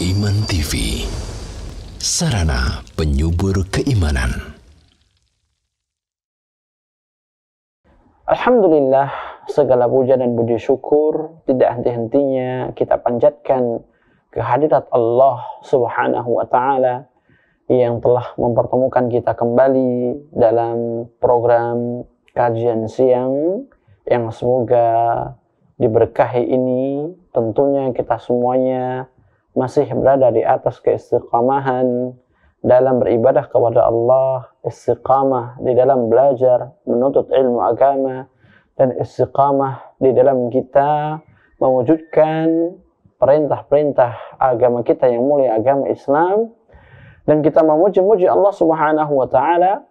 Iman TV, sarana penyubur keimanan. Alhamdulillah, segala puja dan puji syukur tidak henti-hentinya kita panjatkan kehadirat Allah Subhanahu wa Ta'ala yang telah mempertemukan kita kembali dalam program kajian siang yang semoga diberkahi ini. Tentunya kita semuanya masih berada di atas keistiqamahan dalam beribadah kepada Allah, istiqamah di dalam belajar, menuntut ilmu agama, dan istiqamah di dalam kita mewujudkan perintah-perintah agama kita yang mulia, agama Islam. Dan kita memuji-muji Allah Subhanahu wa Ta'ala,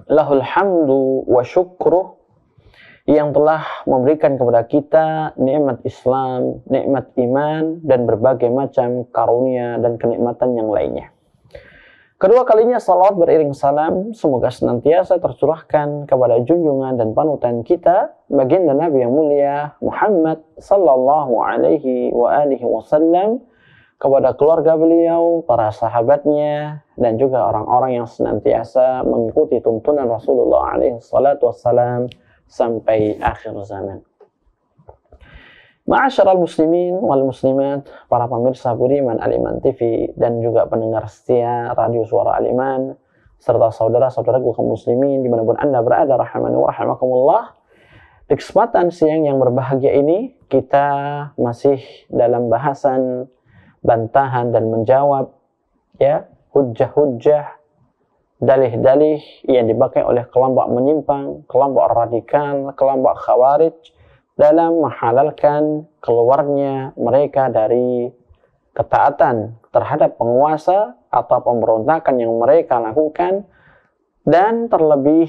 lahul hamdu wa syukruh, yang telah memberikan kepada kita nikmat Islam, nikmat iman, dan berbagai macam karunia dan kenikmatan yang lainnya. Kedua kalinya salawat beriring salam semoga senantiasa tercurahkan kepada junjungan dan panutan kita, baginda Nabi yang mulia Muhammad sallallahu alaihi wa alihi wasallam, kepada keluarga beliau, para sahabatnya, dan juga orang-orang yang senantiasa mengikuti tuntunan Rasulullah alaihi salatu wassalam sampai akhir zaman. Ma'asyiral muslimin wal muslimat, para pemirsa budiman Al-Iman TV dan juga pendengar setia radio Suara Al-Iman, serta saudara-saudaraku kaum muslimin dimanapun Anda berada, rahimani wa rahimakumullah. Di kesempatan siang yang berbahagia ini, kita masih dalam bahasan bantahan dan menjawab hujjah-hujjah, dalih-dalih yang dipakai oleh kelompok menyimpang, kelompok radikal, kelompok khawarij dalam menghalalkan keluarnya mereka dari ketaatan terhadap penguasa atau pemberontakan yang mereka lakukan, dan terlebih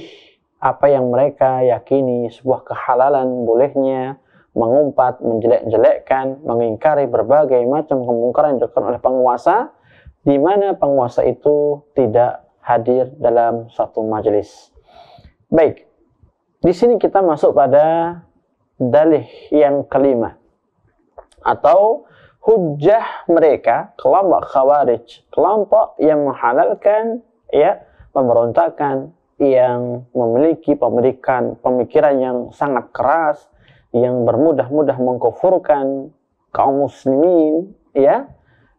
apa yang mereka yakini sebuah kehalalan bolehnya mengumpat, menjelek-jelekkan, mengingkari berbagai macam kemungkaran yang dilakukan oleh penguasa, di mana penguasa itu tidak hadir dalam suatu majelis. Baik, di sini kita masuk pada dalih yang kelima, atau hujjah mereka, kelompok khawarij, kelompok yang menghalalkan pemberontakan, yang memiliki pemikiran yang sangat keras, yang bermudah-mudah mengkufurkan kaum muslimin,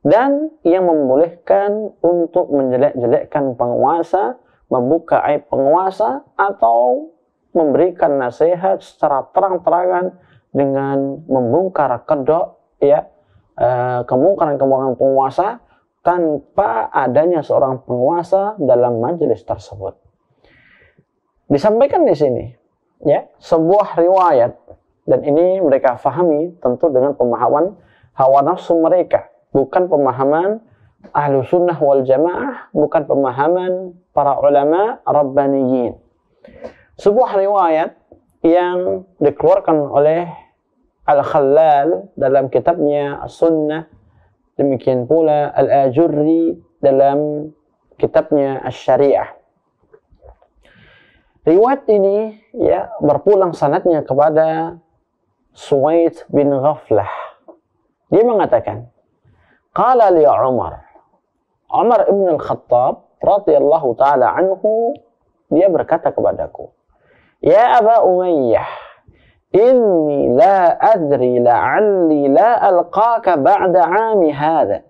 dan yang membolehkan untuk menjelek-jelekkan penguasa, membuka aib penguasa, atau memberikan nasihat secara terang-terangan dengan membongkar kedok kemungkaran-kemungkaran penguasa tanpa adanya seorang penguasa dalam majelis tersebut. Disampaikan di sini sebuah riwayat, dan ini mereka fahami tentu dengan pemahaman hawa nafsu mereka, bukan pemahaman ahlu sunnah wal jamaah, bukan pemahaman para ulama rabbaniyin. Sebuah riwayat yang dikeluarkan oleh Al-Khallal dalam kitabnya As-Sunnah, demikian pula Al-Ajurri dalam kitabnya Asy-Syariah. Riwayat ini berpulang sanadnya kepada Suwaid bin Ghaflah. Dia mengatakan, qala li Umar ibn al-Khattab radhiyallahu ta'ala anhu, dia berkata kepadaku, ya Aba Umayyah, inni la adri la'alli la alqaka ba'da 'ami hadha,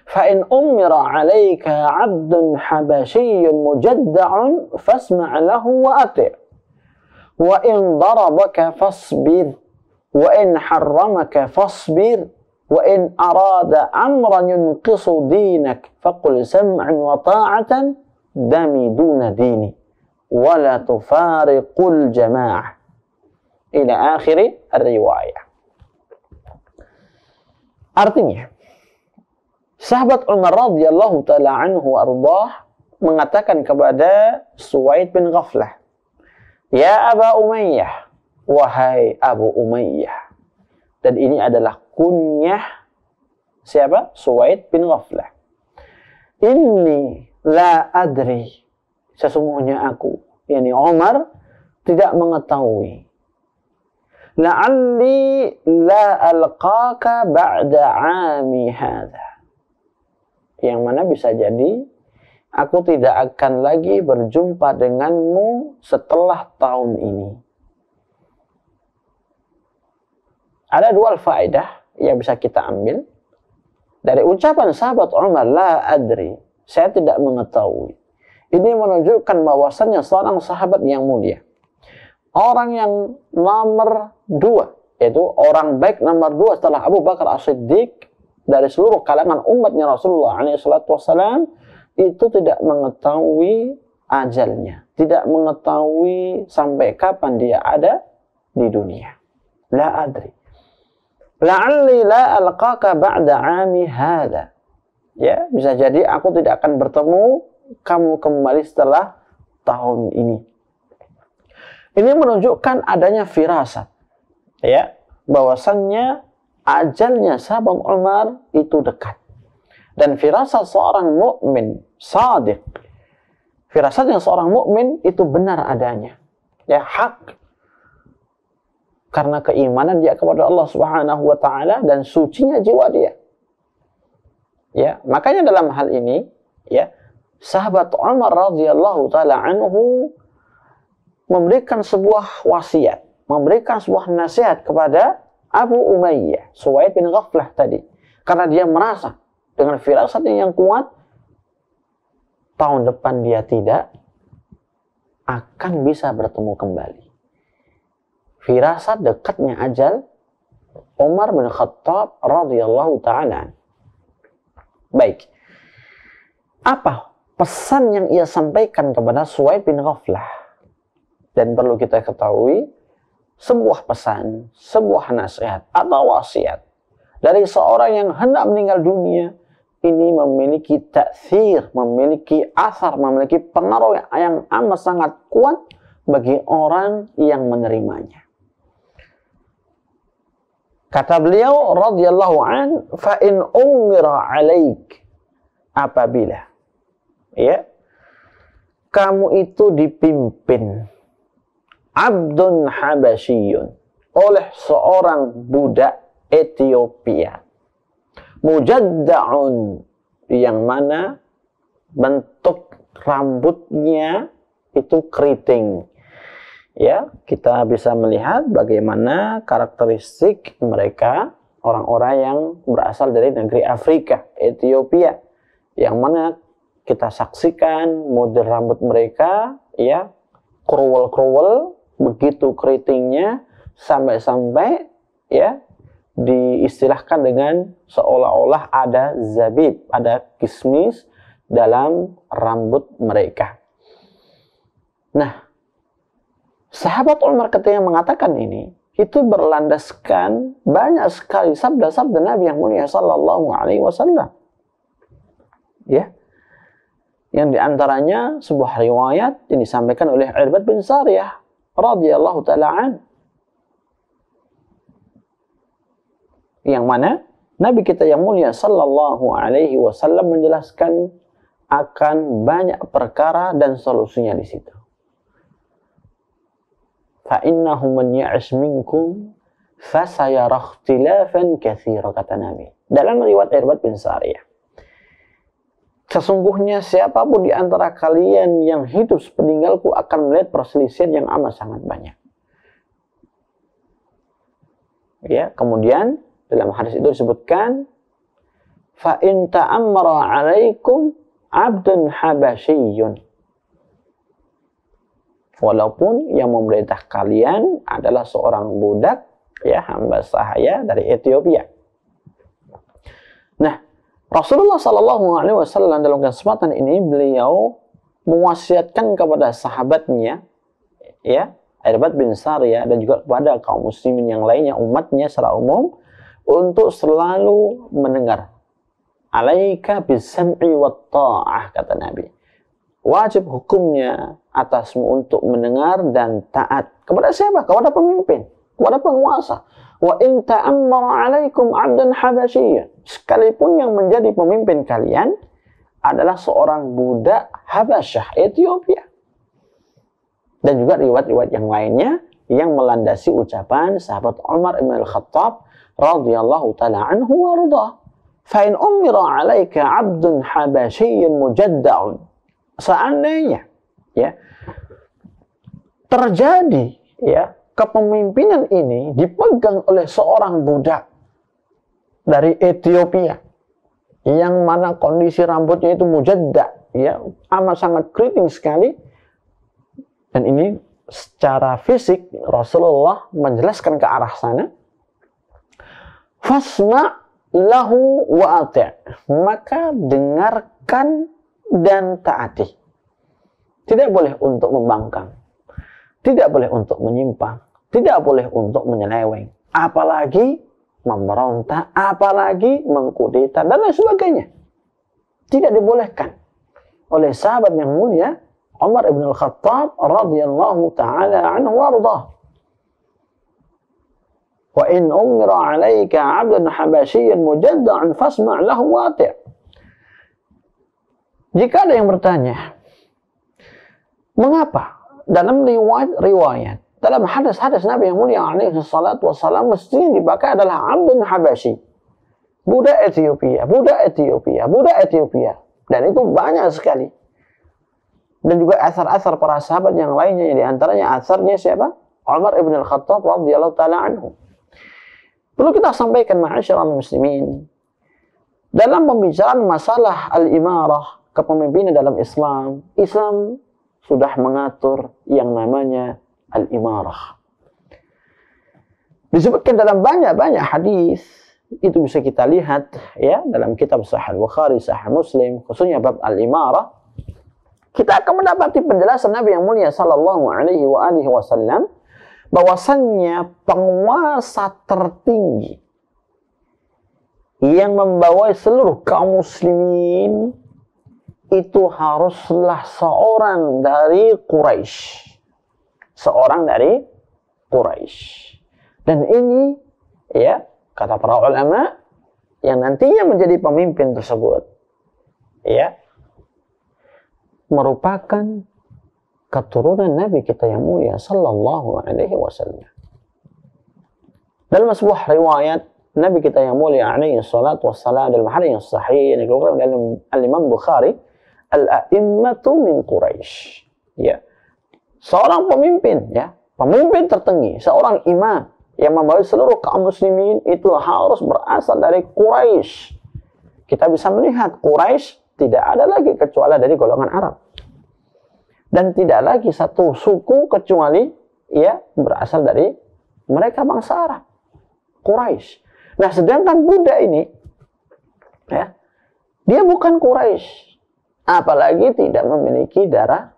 fa in umira 'alayka 'abdun habasyiyun mujadda'un fasma' lahu wa ati', wa in darabaka fasbir, wa in harramaka fasbir, wa in arada amran yunqisu dinak faqul sam'an wa ta'atan dami duna dini wa la tufariqul jama'ah, ila akhiri riwayah. Artinya, sahabat Umar radhiyallahu ta'ala anhu ardah mengatakan kepada Suwaid bin Ghaflah, ya Aba Umayyah, wahai Abu Umayyah. Dan ini adalah kunyah siapa? Suwaid bin Ghaflah. Inni la adri, sesungguhnya aku, yakni Umar, tidak mengetahui la'alli la alqaka ba'da 'ami hadha. Yang mana bisa jadi aku tidak akan lagi berjumpa denganmu setelah tahun ini. Ada dua faedah yang bisa kita ambil dari ucapan sahabat Umar, la adri, saya tidak mengetahui. Ini menunjukkan bahwasannya seorang sahabat yang mulia, orang yang nomor 2, yaitu orang baik nomor 2 setelah Abu Bakar As-Siddiq dari seluruh kalangan umatnya Rasulullah SAW, itu tidak mengetahui ajalnya, tidak mengetahui sampai kapan dia ada di dunia. La adri. La'alli la alqaka ba'da 'ami hadha. Ya, bisa jadi aku tidak akan bertemu kamu kembali setelah tahun ini. Ini menunjukkan adanya firasat, ya, bahwasannya ajalnya sahabat Umar itu dekat. Dan firasat seorang mukmin shadiq, firasatnya seorang mukmin itu benar adanya, ya, hak. Karena keimanan dia kepada Allah Subhanahu wa taala dan sucinya jiwa dia. Ya, makanya dalam hal ini, ya, sahabat Umar radhiyallahu taala anhu memberikan sebuah wasiat, memberikan sebuah nasihat kepada Abu Umayyah, Suwaid bin Ghaflah tadi. Karena dia merasa dengan firasatnya yang kuat, tahun depan dia tidak akan bisa bertemu kembali. Firasat dekatnya ajal Umar bin Khattab radhiyallahu ta'ala. Baik. Apa pesan yang ia sampaikan kepada Suwaid bin Ghaflah? Dan perlu kita ketahui, sebuah pesan, sebuah nasihat atau wasiat dari seorang yang hendak meninggal dunia ini memiliki ta'thir, memiliki athar, memiliki pengaruh yang amat sangat kuat bagi orang yang menerimanya. Kata beliau radhiyallahu an, fa in umira alaik, apabila, ya, kamu itu dipimpin abdun habasyiyun, oleh seorang budak Ethiopia, mujadda'un, yang mana bentuk rambutnya itu keriting. Ya, kita bisa melihat bagaimana karakteristik mereka, orang-orang yang berasal dari negeri Afrika, Ethiopia, yang mana kita saksikan model rambut mereka, ya, kruwel-kruwel, begitu keritingnya, sampai-sampai, ya, diistilahkan dengan seolah-olah ada zabib, ada kismis dalam rambut mereka. Nah, sahabat Umar ketika mengatakan ini, itu berlandaskan banyak sekali sabda-sabda Nabi yang mulia sallallahu alaihi wasallam. Ya. Yang diantaranya sebuah riwayat yang disampaikan oleh Irbad bin Sariyah radhiyallahu taala an, yang mana Nabi kita yang mulia sallallahu alaihi wasallam menjelaskan akan banyak perkara dan solusinya di situ. فَإِنَّهُ مَنْ يَعِشْ مِنْكُمْ فَسَيَرَى اخْتِلَافًا كَثِيرًا, kata Nabi dalam riwayat Irbad bin Sariyah. Sesungguhnya siapapun di antara kalian yang hidup sepeninggalku akan melihat perselisihan yang amat sangat banyak. Ya, kemudian dalam hadis itu disebutkan, فَإِنْ تَأَمَّرَ عَلَيْكُمْ عَبْدٌ حَبَشِيٌّ, walaupun yang memerintah kalian adalah seorang budak, ya, hamba sahaya dari Ethiopia. Nah, Rasulullah Sallallahu Alaihi Wasallam dalam kesempatan ini beliau mewasiatkan kepada sahabatnya, ya, Irbad bin Sariyah, dan juga kepada kaum muslimin yang lainnya, umatnya secara umum, untuk selalu mendengar. Alaika bisam'i wat ta'ah, kata Nabi. Wajib hukumnya atasmu untuk mendengar dan taat. Kepada siapa? Kepada pemimpin, kepada penguasa. Wa in ta'ammara 'alaikum 'abdan habasyiyyan, sekalipun yang menjadi pemimpin kalian adalah seorang budak Habasyah, Ethiopia. Dan juga riwayat-riwayat yang lainnya yang melandasi ucapan sahabat Umar ibn al-Khattab radhiyallahu ta'ala anhu wa ridha. Fa in umira 'alaika 'abdun habasyiyyun mujadda'un. Seandainya ya terjadi ya kepemimpinan ini dipegang oleh seorang budak dari Ethiopia yang mana kondisi rambutnya itu mujadda, ya amat sangat keriting sekali, dan ini secara fisik Rasulullah menjelaskan ke arah sana, fasma' lahu wa ati', maka dengarkan dan taati. Tidak boleh untuk membangkang, tidak boleh untuk menyimpang, tidak boleh untuk menyeleweng, apalagi memberontak, apalagi mengkudeta dan lain sebagainya. Tidak dibolehkan oleh sahabat yang mulia Umar ibn al-Khattab radhiyallahu ta'ala anhu warḍah. Wa in umira 'alaika 'abdan habasyiyyan mujadda'an fasma' lahu wati'. Jika ada yang bertanya, mengapa dalam riwayat dalam hadis-hadis Nabi yang mulia alaihi salatu wassalam mesti dipakai adalah Abdun Habasyi, budak Ethiopia, budak Ethiopia, budak Ethiopia, dan itu banyak sekali. Dan juga asar-asar para sahabat yang lainnya, di antaranya asarnya siapa? Umar ibn al-Khattab radhiyallahu ta'ala anhu. Perlu kita sampaikan ma'asyiral muslimin, dalam pembicaraan masalah al-imarah, kepemimpinan dalam Islam, Islam sudah mengatur yang namanya al-imarah. Disebutkan dalam banyak-banyak hadis, itu bisa kita lihat ya dalam kitab Sahih Bukhari, Sahih Muslim, khususnya bab al-imarah. Kita akan mendapati penjelasan Nabi yang mulia sallallahu alaihi wa alihi wasallam bahwasannya penguasa tertinggi yang membawa seluruh kaum muslimin itu haruslah seorang dari Quraisy. Seorang dari Quraisy. Dan ini ya kata para ulama yang nantinya menjadi pemimpin tersebut ya merupakan keturunan Nabi kita yang mulia sallallahu alaihi wasallam. Dalam sebuah riwayat Nabi kita yang mulia alaihi salatu wassalam dalam hadis yang sahih yang dikeluarkan dalam Al-Imam Bukhari, al-a'immatu min Quraisy. Ya. Seorang pemimpin ya, pemimpin tertinggi, seorang imam yang membawa seluruh kaum muslimin itu harus berasal dari Quraisy. Kita bisa melihat Quraisy tidak ada lagi kecuali dari golongan Arab. Dan tidak lagi satu suku kecuali ya berasal dari mereka bangsa Arab. Quraisy. Nah, sedangkan budak ini ya, dia bukan Quraisy. Apalagi tidak memiliki darah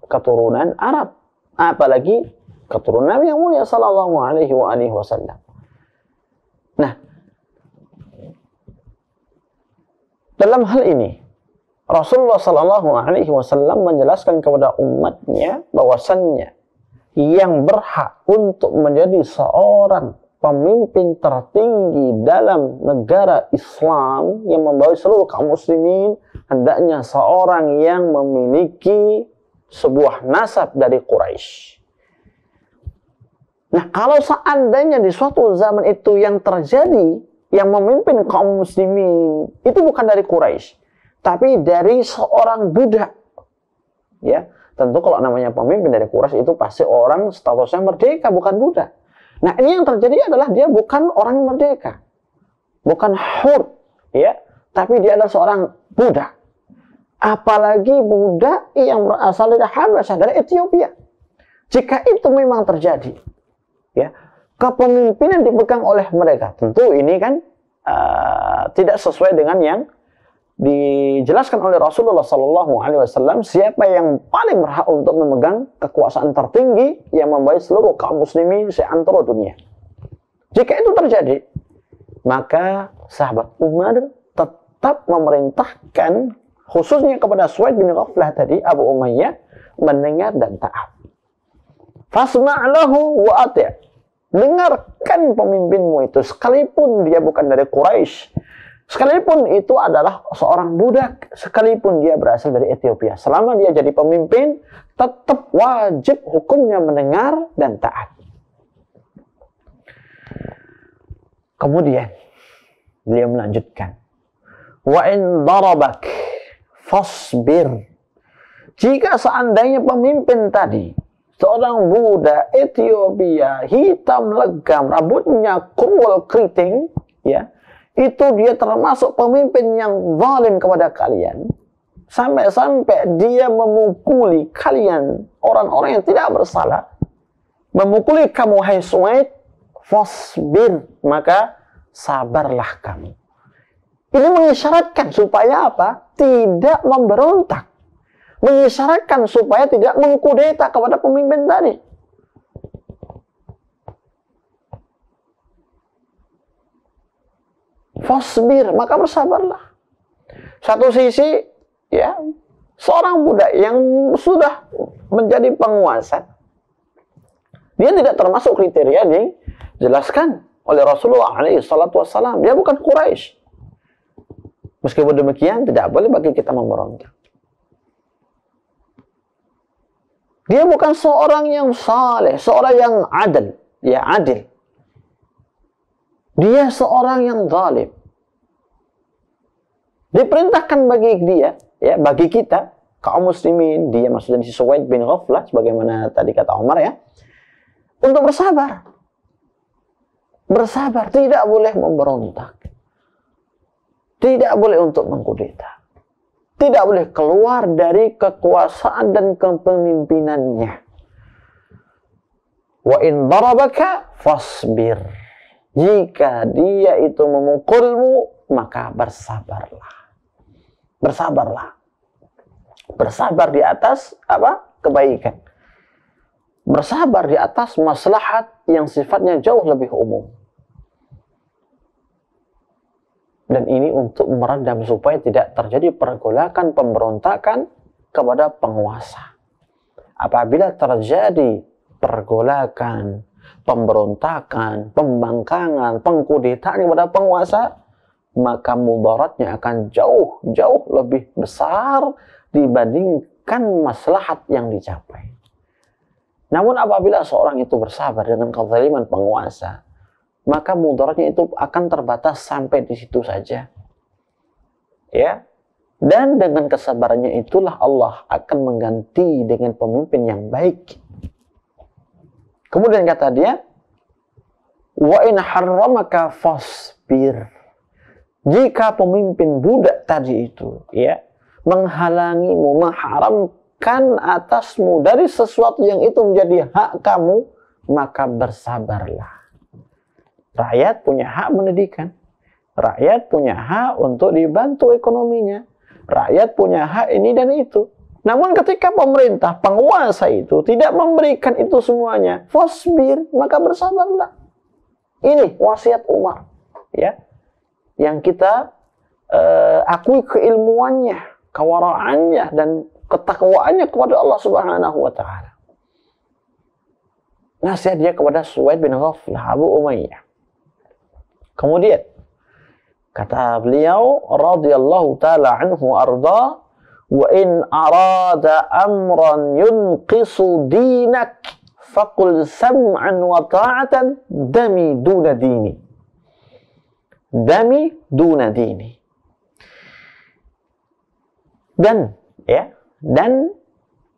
keturunan Arab. Apalagi keturunan Nabi yang mulia sallallahu alaihi wa alihi wasallam. Nah, dalam hal ini Rasulullah sallallahu alaihi wasallam menjelaskan kepada umatnya bahwasannya yang berhak untuk menjadi seorang pemimpin tertinggi dalam negara Islam yang membawa seluruh kaum muslimin hendaknya seorang yang memiliki sebuah nasab dari Quraisy. Nah, kalau seandainya di suatu zaman itu yang terjadi, yang memimpin kaum muslimin itu bukan dari Quraisy, tapi dari seorang budak. Ya, tentu kalau namanya pemimpin dari Quraisy itu pasti orang statusnya merdeka, bukan budak. Nah, ini yang terjadi adalah dia bukan orang yang merdeka, bukan hur, ya, tapi dia adalah seorang budak. Apalagi budak yang berasal dari Habasyah, dari Ethiopia. Jika itu memang terjadi, ya, kepemimpinan dipegang oleh mereka. Tentu ini kan tidak sesuai dengan yang dijelaskan oleh Rasulullah SAW. Siapa yang paling berhak untuk memegang kekuasaan tertinggi yang membawa seluruh kaum muslimin seantero dunia. Jika itu terjadi, maka sahabat Umar tetap memerintahkan khususnya kepada Suwaid bin Ghaflah tadi, Abu Umayyah, mendengar dan taat. Fasma' lahu wa ati'. Dengarkan pemimpinmu itu, sekalipun dia bukan dari Quraisy, Sekalipun itu adalah seorang budak, sekalipun dia berasal dari Ethiopia, selama dia jadi pemimpin, tetap wajib hukumnya mendengar dan taat. Kemudian beliau melanjutkan, wa in darabak fasbir. Jika seandainya pemimpin tadi seorang budak Ethiopia, hitam legam, rambutnya kurul keriting, ya, itu dia termasuk pemimpin yang zalim kepada kalian, sampai-sampai dia memukuli kalian, orang-orang yang tidak bersalah, memukuli kamu, hai Suwaid, fasbir, maka sabarlah kamu. Ini mengisyaratkan supaya apa? Tidak memberontak. Mengisyaratkan supaya tidak mengkudeta kepada pemimpin tadi. Fasbir, maka bersabarlah. Satu sisi, ya, seorang budak yang sudah menjadi penguasa, dia tidak termasuk kriteria dijelaskan oleh Rasulullah SAW. Dia bukan Quraisy. Meskipun demikian, tidak boleh bagi kita memberontak. Dia bukan seorang yang saleh, seorang yang adil, ya, adil. Dia seorang yang zalim. Diperintahkan bagi dia, ya, bagi kita, kaum muslimin, dia maksudnya si Suwaid bin Ghaflah, sebagaimana tadi kata Umar, ya, untuk bersabar. Bersabar, tidak boleh memberontak. Tidak boleh untuk mengkudeta. Tidak boleh keluar dari kekuasaan dan kepemimpinannya. Wa in darabaka fasbir. Jika dia itu memukulmu, maka bersabarlah. Bersabarlah. Bersabar di atas apa? Kebaikan. Bersabar di atas maslahat yang sifatnya jauh lebih umum. Dan ini untuk meredam supaya tidak terjadi pergolakan pemberontakan kepada penguasa. Apabila terjadi pergolakan, pemberontakan, pembangkangan, pengkudetaan kepada penguasa, maka mudaratnya akan jauh lebih besar dibandingkan maslahat yang dicapai. Namun apabila seorang itu bersabar dengan kezaliman penguasa, maka mudaratnya itu akan terbatas sampai di situ saja. Ya. Dan dengan kesabarannya itulah Allah akan mengganti dengan pemimpin yang baik. Kemudian kata dia, wa in harramaka fasbir. Jika pemimpin budak tadi itu, ya, menghalangimu, mengharamkan atasmu dari sesuatu yang itu menjadi hak kamu, maka bersabarlah. Rakyat punya hak pendidikan. Rakyat punya hak untuk dibantu ekonominya. Rakyat punya hak ini dan itu. Namun ketika pemerintah, penguasa itu tidak memberikan itu semuanya, fasbir, maka bersabarlah. Ini wasiat Umar, ya, yang kita akui keilmuannya, kewaraannya, dan ketakwaannya kepada Allah Subhanahu wa Ta'ala. Nasihat dia kepada Suwaid bin Ghaflah, Abu Umayyah. Kemudian kata beliau radhiyallahu taala anhu arda, wa in arada amran yunqisu dinak faqul sam'an wa ta'atan dami duna dini. Dami duna dini. Dan, ya, dan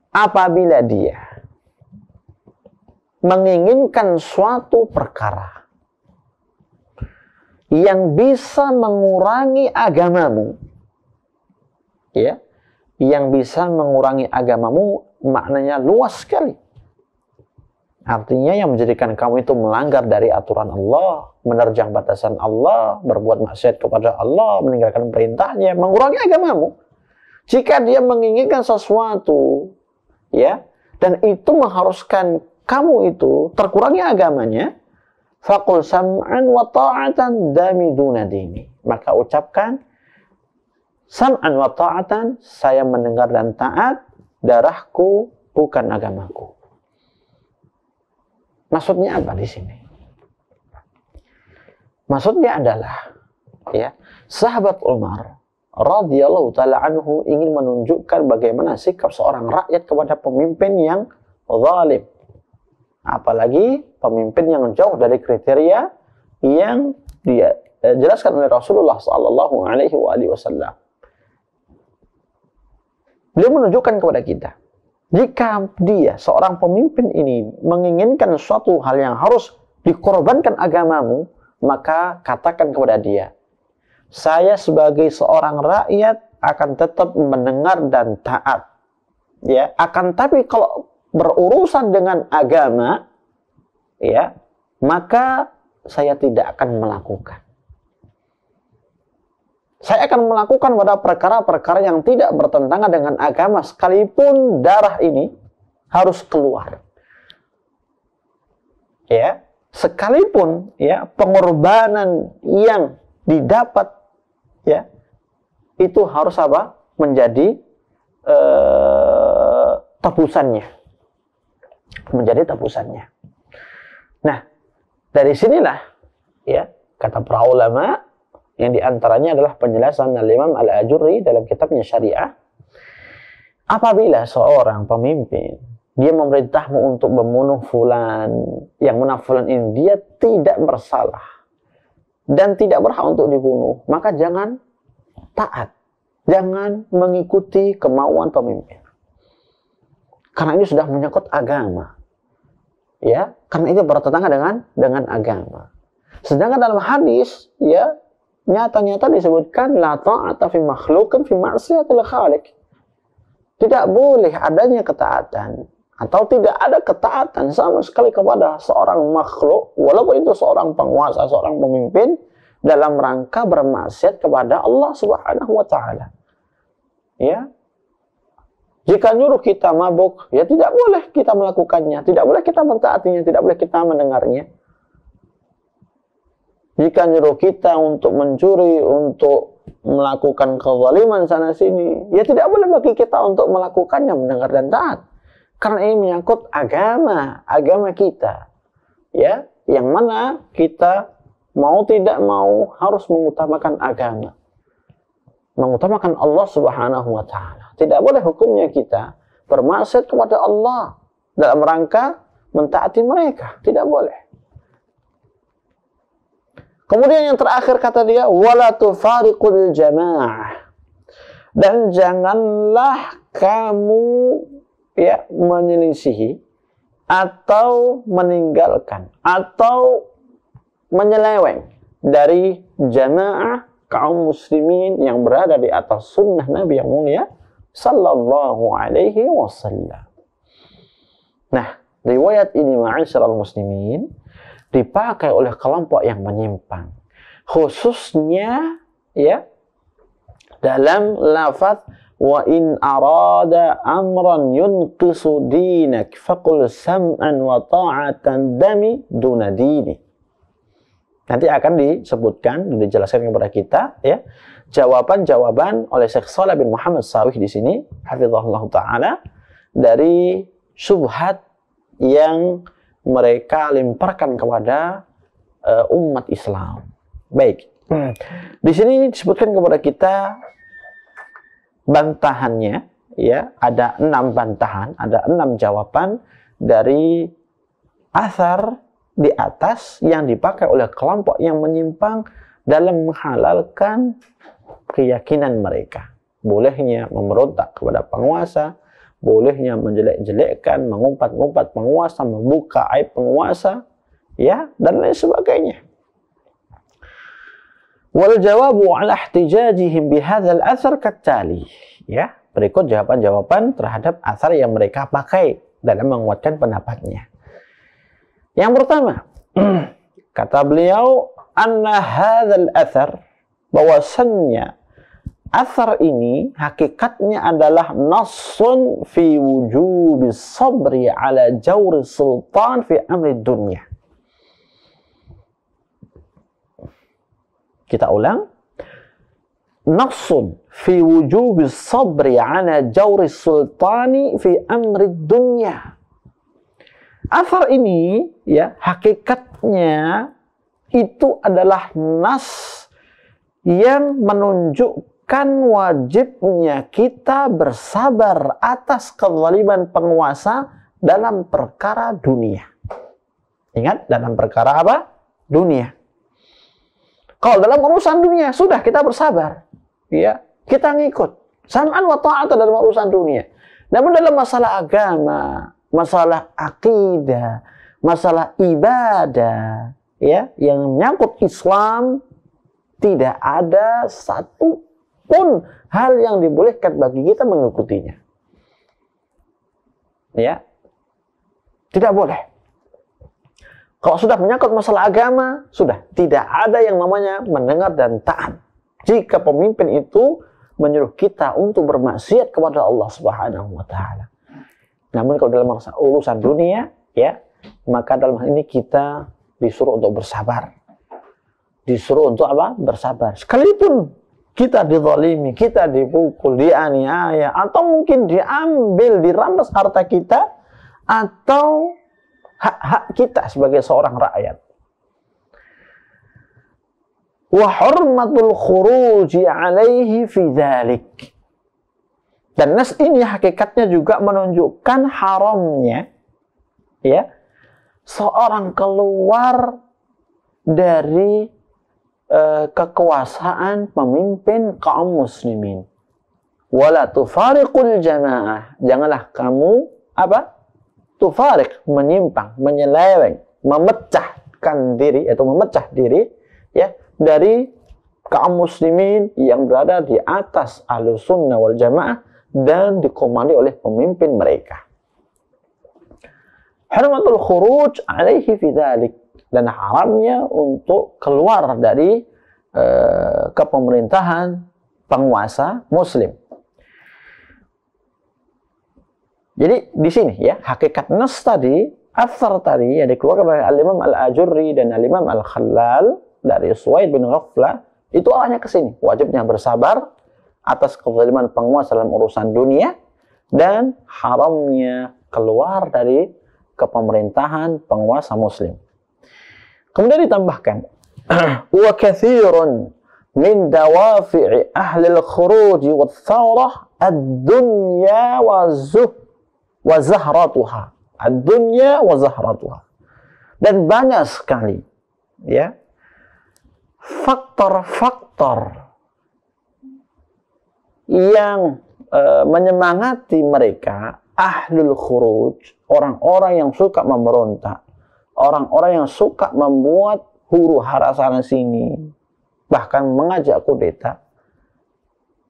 apabila dia menginginkan suatu perkara yang bisa mengurangi agamamu, ya, yang bisa mengurangi agamamu maknanya luas sekali. Artinya yang menjadikan kamu itu melanggar dari aturan Allah, menerjang batasan Allah, berbuat maksiat kepada Allah, meninggalkan perintahnya, mengurangi agamamu. Jika dia menginginkan sesuatu, ya, dan itu mengharuskan kamu itu terkurangi agamanya, faqul sam'an wa ta'atan dami duna dini. Maka ucapkan sam'an wa ta'atan, saya mendengar dan taat, darahku bukan agamaku. Maksudnya apa di sini? Maksudnya adalah, ya, sahabat Umar radhiyallahu taala anhu ingin menunjukkan bagaimana sikap seorang rakyat kepada pemimpin yang zalim. Apalagi pemimpin yang jauh dari kriteria yang dia jelaskan oleh Rasulullah sallallahu alaihi wasallam. Beliau menunjukkan kepada kita, jika dia, seorang pemimpin ini, menginginkan suatu hal yang harus dikorbankan agamamu, maka katakan kepada dia, saya sebagai seorang rakyat akan tetap mendengar dan taat. Ya, akan tapi kalau berurusan dengan agama, ya, maka saya tidak akan melakukan. Saya akan melakukan pada perkara-perkara yang tidak bertentangan dengan agama, sekalipun darah ini harus keluar. Ya, sekalipun ya pengorbanan yang didapat ya itu harus apa? Menjadi tebusannya. Menjadi tebusannya. Nah, dari sinilah ya kata para ulama, yang diantaranya adalah penjelasan Al-Imam Al-Ajurri dalam kitabnya Syariah. Apabila seorang pemimpin dia memerintahmu untuk membunuh fulan, yang mana fulan ini dia tidak bersalah dan tidak berhak untuk dibunuh, maka jangan taat, jangan mengikuti kemauan pemimpin, karena ini sudah menyangkut agama, ya, karena itu bertentangan dengan agama. Sedangkan dalam hadis, ya, nyata-nyata disebutkan la ta'ata fi makhluqin fi ma'siyatil khaliq. Tidak boleh adanya ketaatan atau tidak ada ketaatan sama sekali kepada seorang makhluk, walaupun itu seorang penguasa, seorang pemimpin, dalam rangka bermaksiat kepada Allah Subhanahu wa taala. Ya. Jika nyuruh kita mabuk, ya tidak boleh kita melakukannya, tidak boleh kita mentaatinya, tidak boleh kita mendengarnya. Jika nyuruh kita untuk mencuri, untuk melakukan kezaliman sana sini, ya tidak boleh bagi kita untuk melakukannya, mendengar dan taat. Karena ini menyangkut agama kita. Ya, yang mana kita mau tidak mau harus mengutamakan agama. Mengutamakan Allah Subhanahu wa taala. Tidak boleh hukumnya kita bermaksiat kepada Allah dalam rangka mentaati mereka, tidak boleh. Kemudian yang terakhir kata dia, wala tufariqul jamaah. Dan janganlah kamu ya menyelisihi atau meninggalkan atau menyeleweng dari jamaah kaum muslimin yang berada di atas sunnah Nabi yang mulia sallallahu alaihi wasallam. Nah, riwayat ini ma'asyiral muslimin dipakai oleh kelompok yang menyimpang, khususnya ya dalam lafaz wa in arada amran yunqisu dinak faqul sam'an wa ta'atan dami duna dini. Nanti akan disebutkan, dijelaskan kepada kita ya jawaban-jawaban oleh Syekh Shalih bin Muhammad Shawih di sini hafizahullah taala dari syubhat yang mereka lemparkan kepada umat Islam. Baik. Di sini disebutkan kepada kita bantahannya, ya, ada 6 bantahan, ada 6 jawaban dari asar di atas yang dipakai oleh kelompok yang menyimpang dalam menghalalkan keyakinan mereka. Bolehnya memberontak kepada penguasa, bolehnya menjelek-jelekkan, mengumpat-ngumpat penguasa, membuka aib penguasa, ya, dan lain sebagainya. Wal jawabu ala ihtijajihim bihadzal athar kattali. Ya, berikut jawaban-jawaban terhadap asar yang mereka pakai dalam menguatkan pendapatnya. Yang pertama, kata beliau, anna hadzal athar, bahwasannya asar ini hakikatnya adalah nassun fi wujubis sabri ala jawri sultan fi amri dunya. Kita ulang. Nassun fi wujubis sabri ala jawri sultani fi amri dunya. Asar ini ya hakikatnya itu adalah nas yang menunjukkan wajibnya kita bersabar atas kezaliman penguasa dalam perkara dunia. Ingat, dalam perkara apa? Dunia. Kalau dalam urusan dunia, sudah kita bersabar. Ya, kita ngikut. Sam'an wa ta'ata dalam urusan dunia. Namun dalam masalah agama, masalah akidah, masalah ibadah, ya, yang menyangkut Islam, tidak ada satu pun hal yang dibolehkan bagi kita mengikutinya. Ya, tidak boleh. Kalau sudah menyangkut masalah agama, sudah tidak ada yang namanya mendengar dan taat. Jika pemimpin itu menyuruh kita untuk bermaksiat kepada Allah Subhanahu wa taala. Namun kalau dalam urusan dunia, ya, maka dalam hal ini kita disuruh untuk bersabar. Disuruh untuk apa? Bersabar. Sekalipun kita dizalimi, kita dipukul, dianiaya, atau mungkin diambil, dirampas harta kita, atau hak-hak kita sebagai seorang rakyat. Wa hurmatul khuruji alaihi fi dzalik. Dan nas ini hakikatnya juga menunjukkan haramnya, ya, seorang keluar dari kekuasaan pemimpin kaum muslimin. Wala tufariqul jamaah. Janganlah kamu apa? Tufariq, menyimpang, menyeleweng, memecahkan diri atau memecah diri, ya, dari kaum muslimin yang berada di atas Ahlus Sunnah wal Jamaah dan dikomandi oleh pemimpin mereka. Hurmatul khuruj alaihi fi dzalik, dan haramnya untuk keluar dari kepemerintahan penguasa muslim. Jadi di sini, ya, hakikat nas tadi, athar tadi yang dikeluarkan oleh Al-Imam Al-Ajurri dan Al-Imam Al-Khallal dari Suwaid bin Ghaflah, itu arahnya ke sini. Wajibnya bersabar atas kezaliman penguasa dalam urusan dunia dan haramnya keluar dari kepemerintahan penguasa muslim. Kemudian ditambahkan, wa katsirun min dawafi'i ahli al-khuruj wa thawrah ad-dunya wa zahratuha. Ad-dunya wa zahratuha. Dan banyak sekali, ya, faktor-faktor yang menyemangati mereka ahlul khuruj, orang-orang yang suka memberontak, orang-orang yang suka membuat huru hara sana sini, bahkan mengajak kudeta.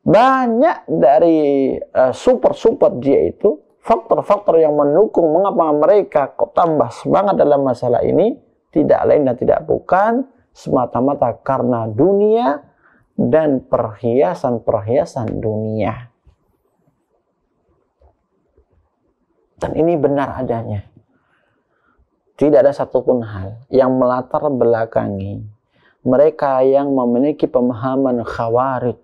Banyak dari super-super dia itu, faktor-faktor yang mendukung mengapa mereka kok tambah semangat dalam masalah ini, tidak lain dan tidak bukan semata-mata karena dunia dan perhiasan-perhiasan dunia. Dan ini benar adanya. Tidak ada satupun hal yang melatar belakangi mereka yang memiliki pemahaman khawarij,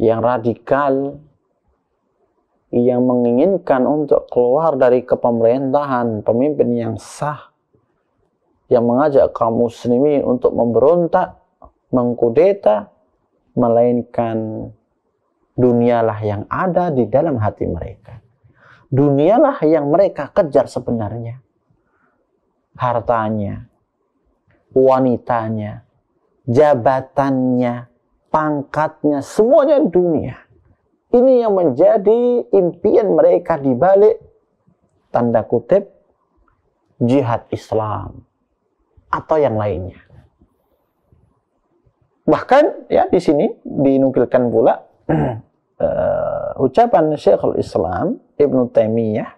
yang radikal, yang menginginkan untuk keluar dari kepemerintahan pemimpin yang sah, yang mengajak kaum muslimin untuk memberontak, mengkudeta, melainkan dunialah yang ada di dalam hati mereka. Dunialah yang mereka kejar sebenarnya. Hartanya, wanitanya, jabatannya, pangkatnya, semuanya dunia. Ini yang menjadi impian mereka di balik tanda kutip jihad Islam atau yang lainnya. Bahkan, ya, di sini dinukilkan pula ucapan Syekhul Islam Ibnu Taimiyah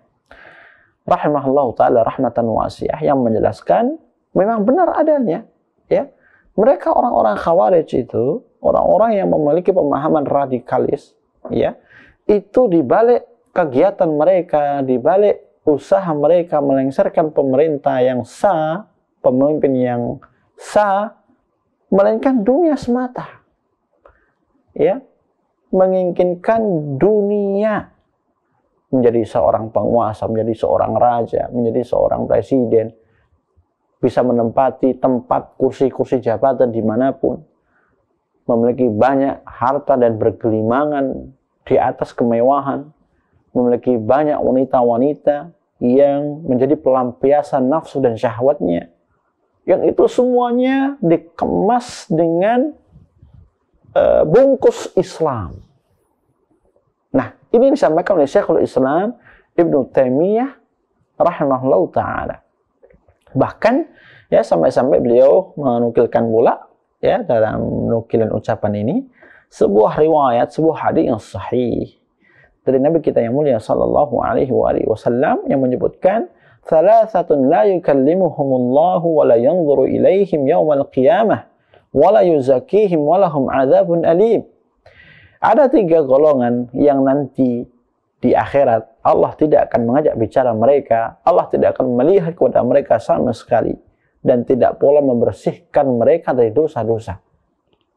rahimahullah ta'ala rahmatan wasi'ah yang menjelaskan memang benar adanya, ya, mereka orang-orang khawarij itu, orang-orang yang memiliki pemahaman radikalis, ya, itu dibalik kegiatan mereka, dibalik usaha mereka melengsarkan pemerintah yang sah, pemimpin yang sah, melainkan dunia semata, ya, menginginkan dunia, menjadi seorang penguasa, menjadi seorang raja, menjadi seorang presiden, bisa menempati tempat kursi-kursi jabatan dimanapun. memiliki banyak harta dan bergelimangan di atas kemewahan, memiliki banyak wanita-wanita yang menjadi pelampiasan nafsu dan syahwatnya, yang itu semuanya dikemas dengan bungkus Islam. Nah, ini disampaikan oleh Syekhul Islam Ibnu Taimiyah rahimahullah ta'ala. Bahkan ya sampai-sampai beliau menukilkan pula ya dalam nukilan ucapan ini sebuah riwayat, sebuah hadis yang sahih dari Nabi kita yang mulia sallallahu alaihi wasallam yang menyebutkan thalathatun la yukallimuhumullahu wa la yanzuru ilaihim yaumal qiyamah wa la yuzakkihim wa lahum adzabun alim. Ada 3 golongan yang nanti di akhirat Allah tidak akan mengajak bicara mereka, Allah tidak akan melihat kepada mereka sama sekali, dan tidak pula membersihkan mereka dari dosa-dosa.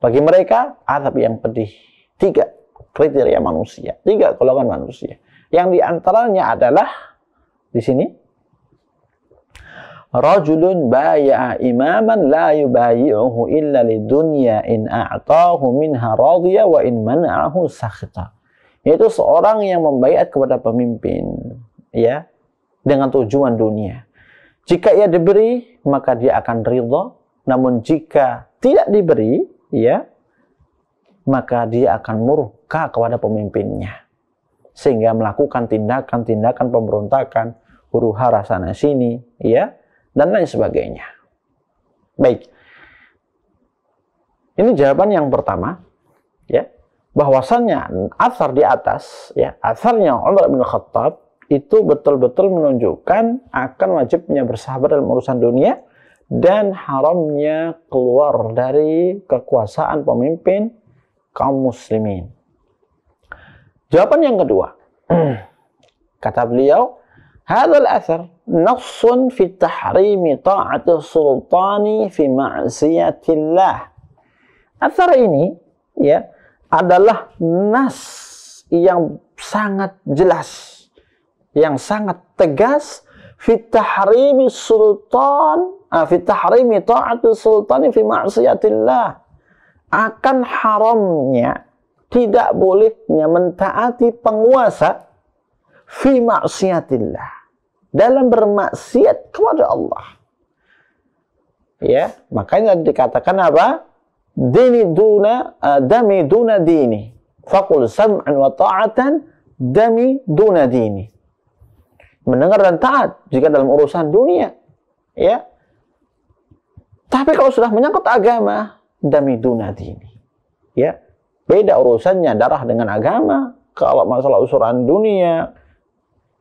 Bagi mereka azab yang pedih. 3 kriteria manusia, 3 golongan manusia. Yang diantaranya adalah di sini, rajulun baya'a imaman la yubayi'uhu illa lidunya in a'tahu minha radiya wa in mana'ahu sakhita. Yaitu seorang yang membaiat kepada pemimpin ya dengan tujuan dunia. Jika ia diberi, maka dia akan ridha, namun jika tidak diberi, ya, maka dia akan murka kepada pemimpinnya. Sehingga melakukan tindakan-tindakan pemberontakan, huru-hara sana sini, ya, dan lain sebagainya. Baik. Ini jawaban yang pertama, ya, bahwasannya athar di atas, ya, atharnya Umar bin Khattab itu betul-betul menunjukkan akan wajibnya bersabar dalam urusan dunia dan haramnya keluar dari kekuasaan pemimpin kaum muslimin. Jawaban yang kedua, kata beliau, hadzal athar nassun fi tahrimi ta'ati sultani fi ma'siyatillah. Athar ini ya adalah nas yang sangat jelas, yang sangat tegas fi tahrimi sultan, fi tahrimi ta'ati sultani fi ma'siyatillah, akan haramnya, tidak bolehnya mentaati penguasa fi ma'siyatillah, dalam bermaksiat kepada Allah. Ya, makanya dikatakan apa? Dini duna dami duna dini. Faqul sam'an wa ta'atan dami duna dini. Mendengar dan taat jika dalam urusan dunia, ya. Tapi kalau sudah menyangkut agama, dami duna dini. Ya. Beda urusannya darah dengan agama. Kalau masalah urusan dunia,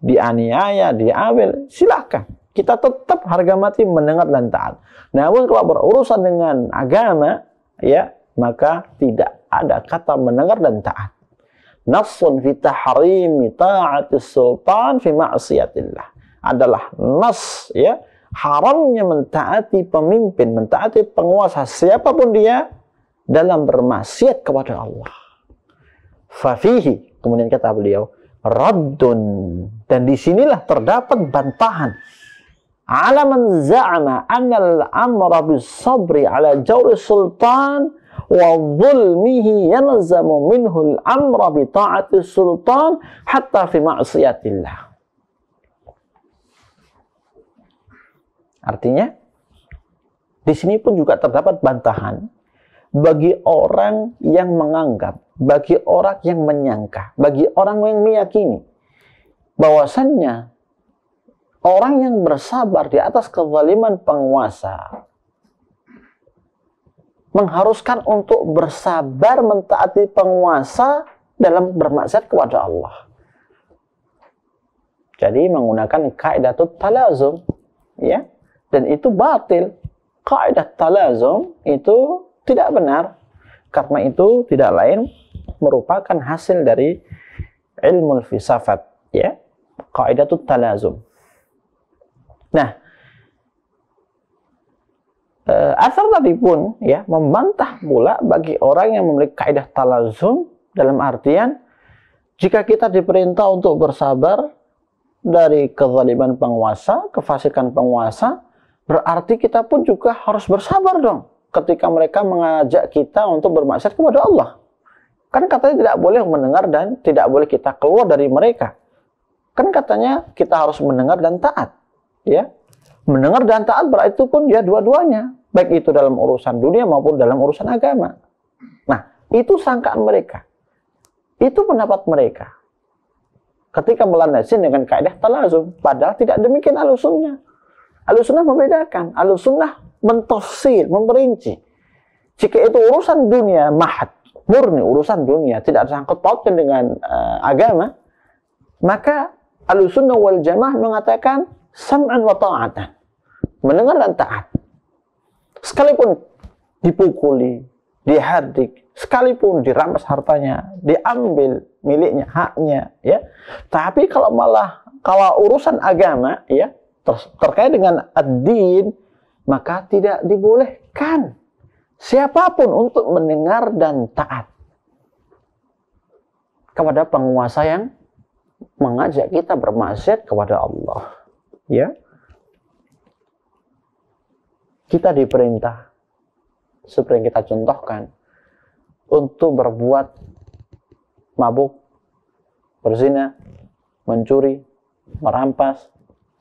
dianiaya, diambil, silakan. Kita tetap harga mati mendengar dan taat. Namun kalau berurusan dengan agama, ya, maka tidak ada kata mendengar dan taat. Nassun fi tahrimi ta'ati sultan fi ma'siyatillah. Adalah nas, ya, haramnya mentaati pemimpin, mentaati penguasa siapapun dia dalam bermaksiat kepada Allah. Fafihi, kemudian kata beliau, raddun, dan disinilah terdapat bantahan ala man za'ama anna al-amra bis-sabri ala jawri sultan wa dhulmihi yanzamu minhu al-amra bi ta'ati sultan hatta fi ma'siyatillah. Artinya di sini pun juga terdapat bantahan bagi orang yang menganggap, bagi orang yang menyangka, bagi orang yang meyakini bahwasannya orang yang bersabar di atas kezaliman penguasa mengharuskan untuk bersabar mentaati penguasa dalam bermaksiat kepada Allah. Jadi menggunakan kaidah talazum, ya, dan itu batil. Kaidah talazum itu tidak benar, karena itu tidak lain merupakan hasil dari ilmu filsafat, ya, kaidah talazum. Nah, asar tadi pun, ya, membantah pula bagi orang yang memiliki kaidah talazum, dalam artian jika kita diperintah untuk bersabar dari kezaliman penguasa, kefasikan penguasa, berarti kita pun juga harus bersabar dong. ketika mereka mengajak kita untuk bermaksiat kepada Allah. Kan katanya tidak boleh mendengar dan tidak boleh kita keluar dari mereka. Kan katanya kita harus mendengar dan taat. Ya, mendengar dan taat berarti pun ya dua-duanya. Baik itu dalam urusan dunia maupun dalam urusan agama. Nah, itu sangkaan mereka. Itu pendapat mereka. Ketika melandasi dengan kaidah talazum. Padahal tidak demikian Ahlussunnah. Ahlussunnah membedakan. Ahlussunnah mentafsir, memperinci. Jika itu urusan dunia, mahad, murni urusan dunia, tidak sangkut pautkan dengan agama, maka Ahlussunnah wal Jamaah mengatakan sam'an wa ta'atan, mendengar dan taat. Sekalipun dipukuli, dihardik, sekalipun dirampas hartanya, diambil miliknya, haknya, ya. Tapi kalau urusan agama, ya, terkait dengan ad-din, maka tidak dibolehkan siapapun untuk mendengar dan taat kepada penguasa yang mengajak kita bermaksiat kepada Allah. Ya, kita diperintah seperti yang kita contohkan untuk berbuat mabuk, berzina, mencuri, merampas,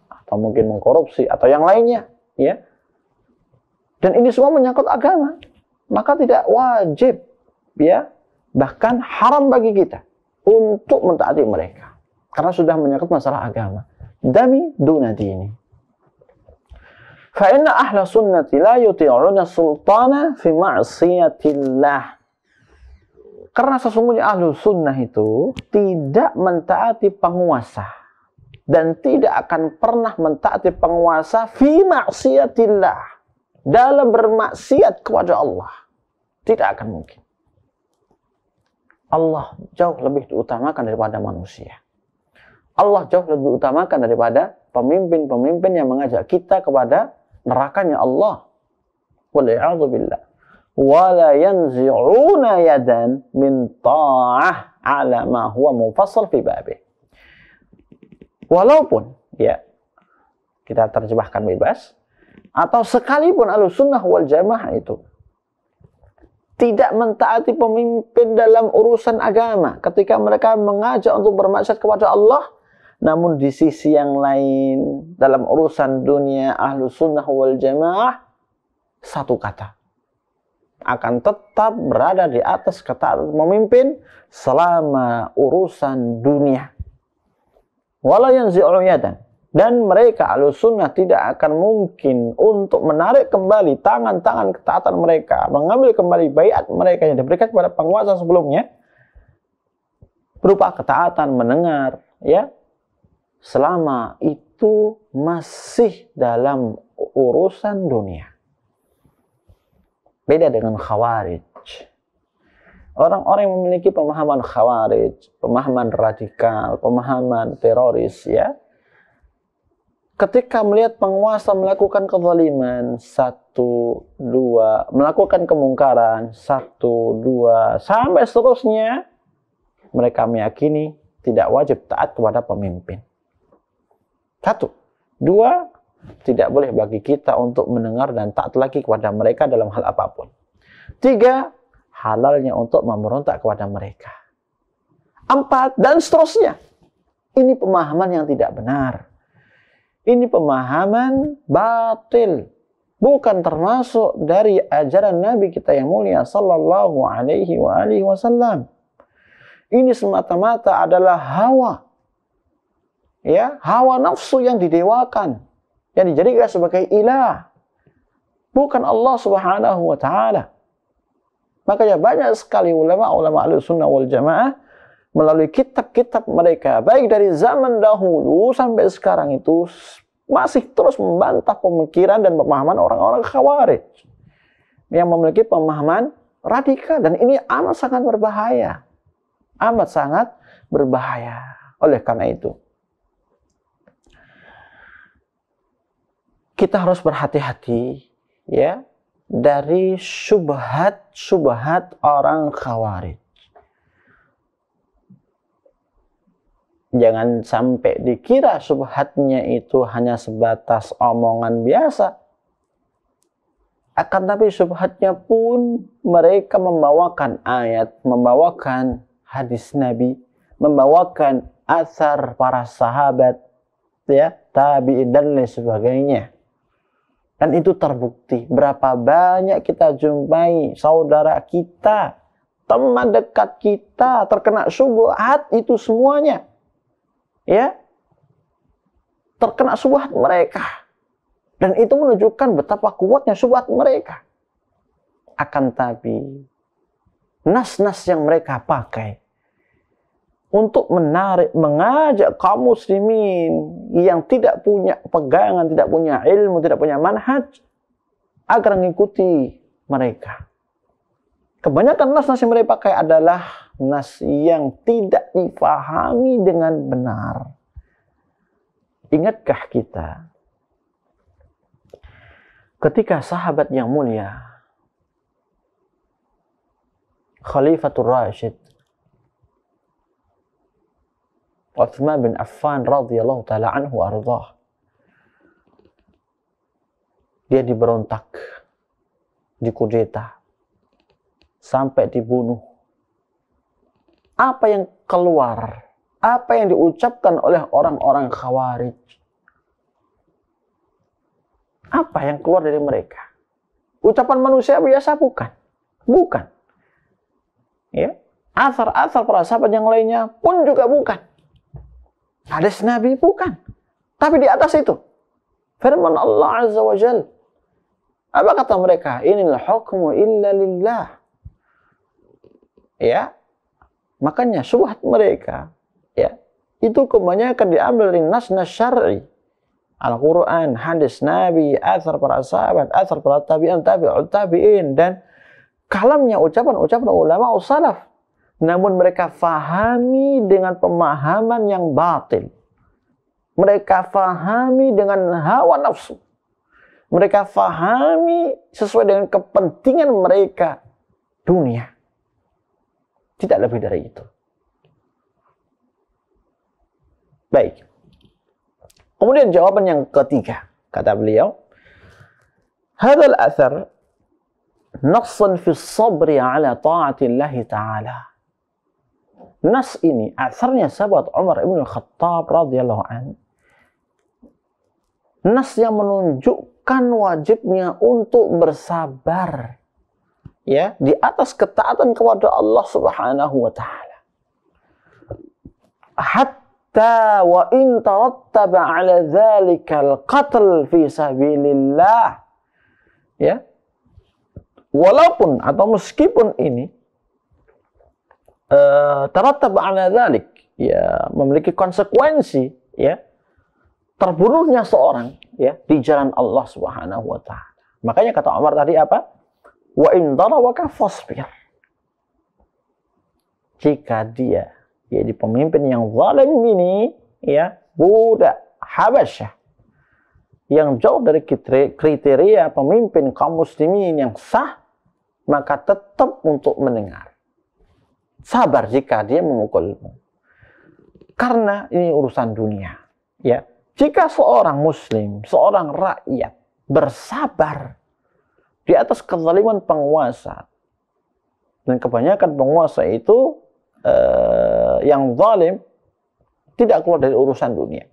atau mungkin mengkorupsi atau yang lainnya, ya. Dan ini semua menyangkut agama, maka tidak wajib, ya, bahkan haram bagi kita untuk mentaati mereka karena sudah menyangkut masalah agama. Dami duna dini. Fa inna ahla sunnati la yuti'una sultana fi ma'siyatillah. Karena sesungguhnya ahlu sunnah itu tidak mentaati penguasa dan tidak akan pernah mentaati penguasa fi ma'siyatillah, dalam bermaksiat kepada Allah. Tidak akan mungkin. Allah jauh lebih diutamakan daripada manusia. Allah jauh lebih diutamakan daripada pemimpin-pemimpin yang mengajak kita kepada nerakanya Allah. Wal'iyadzu billah. Wala yanzi'una yadan min ta'ah ala ma huwa mufassal fi babih. Walaupun, ya, kita terjemahkan bebas, atau sekalipun Ahlussunnah wal Jamaah itu tidak mentaati pemimpin dalam urusan agama ketika mereka mengajak untuk bermaksiat kepada Allah, namun di sisi yang lain dalam urusan dunia Ahlussunnah wal Jamaah satu kata, akan tetap berada di atas ketaatan pemimpin selama urusan dunia. Wala yanzi'u yadan. Dan mereka Ahlussunnah tidak akan mungkin untuk menarik kembali tangan-tangan ketaatan mereka, mengambil kembali baiat mereka yang diberikan kepada penguasa sebelumnya, berupa ketaatan mendengar, ya, selama itu masih dalam urusan dunia. Beda dengan Khawarij. Orang-orang yang memiliki pemahaman Khawarij, pemahaman radikal, pemahaman teroris, ya, ketika melihat penguasa melakukan kezaliman, 1, 2, melakukan kemungkaran, 1, 2, sampai seterusnya, mereka meyakini tidak wajib taat kepada pemimpin. 1, 2, tidak boleh bagi kita untuk mendengar dan taat lagi kepada mereka dalam hal apapun. 3, halalnya untuk memberontak kepada mereka. 4, dan seterusnya. Ini pemahaman yang tidak benar. Ini pemahaman batil. Bukan termasuk dari ajaran Nabi kita yang mulia sallallahu alaihi wasallam. Ini semata-mata adalah hawa. Ya, hawa nafsu yang didewakan, yang dijadikan sebagai ilah. Bukan Allah Subhanahu wa taala. Makanya banyak sekali ulama-ulama Ahlussunnah wal Jamaah melalui kitab-kitab mereka, baik dari zaman dahulu sampai sekarang itu, masih terus membantah pemikiran dan pemahaman orang-orang Khawarij yang memiliki pemahaman radikal, dan ini amat sangat berbahaya. Amat sangat berbahaya. Oleh karena itu, kita harus berhati-hati, ya, dari syubhat-syubhat orang Khawarij. Jangan sampai dikira subhatnya itu hanya sebatas omongan biasa. Akan tapi syubhatnya pun mereka membawakan ayat, membawakan hadis Nabi, membawakan asar para sahabat, ya, tabi'in dan lain sebagainya. Dan itu terbukti. Berapa banyak kita jumpai saudara kita, teman dekat kita terkena syubhat itu semuanya. Ya. Terkena syubhat mereka. Dan itu menunjukkan betapa kuatnya syubhat mereka. Akan tapi, nas-nas yang mereka pakai untuk menarik, mengajak kaum muslimin yang tidak punya pegangan, tidak punya ilmu, tidak punya manhaj, agar mengikuti mereka. Kebanyakan nas-nas yang mereka pakai adalah nas yang tidak difahami dengan benar. Ingatkah kita ketika sahabat yang mulia Khalifatul Rashid Uthman bin Affan radhiyallahu taala anhu ardhah, dia diberontak, dikudeta, sampai dibunuh. Apa yang keluar? Apa yang diucapkan oleh orang-orang Khawarij? Apa yang keluar dari mereka? Ucapan manusia biasa bukan? Bukan. Ya. Asar-asar para sahabat yang lainnya pun juga bukan. Hadis Nabi bukan. Tapi di atas itu firman Allah Azza wa Jalla. Apa kata mereka? Inil hukmu illa lillah. Ya. Makanya syubhat mereka, ya, itu kebanyakan diambil dari nas-nas syar'i. Al-Quran, hadis Nabi, athar para sahabat, athar para tabi'in, tabi'in, dan kalamnya ucapan-ucapan ulama salaf. Namun mereka fahami dengan pemahaman yang batil. Mereka fahami dengan hawa nafsu. Mereka fahami sesuai dengan kepentingan mereka dunia. Tidak lebih dari itu. Baik. Kemudian jawaban yang ketiga, kata beliau, hadal athar nassan fi sabri ala ta'atillahi ta'ala. Nas ini, asarnya sahabat Umar ibn Khattab radhiyallahu anhu, nas yang menunjukkan wajibnya untuk bersabar, ya, di atas ketaatan kepada Allah Subhanahu wa taala. Hatta wa in tarattaba ala dzalikal qatl fi sabilillah. Ya. Walaupun atau meskipun ini tarattaba ala dzalik, ya, memiliki konsekuensi, ya, terbunuhnya seorang, ya, di jalan Allah Subhanahu wa taala. Makanya kata Umar tadi apa? Wa in darawaka fasbir. Jika dia jadi pemimpin yang zalim ini, ya, budak Habasyah yang jauh dari kriteria pemimpin kaum muslimin yang sah, maka tetap untuk mendengar. Sabar jika dia memukulmu. Karena ini urusan dunia, ya. Jika seorang muslim, seorang rakyat bersabar di atas kezaliman penguasa, dan kebanyakan penguasa itu yang zalim tidak keluar dari urusan dunia.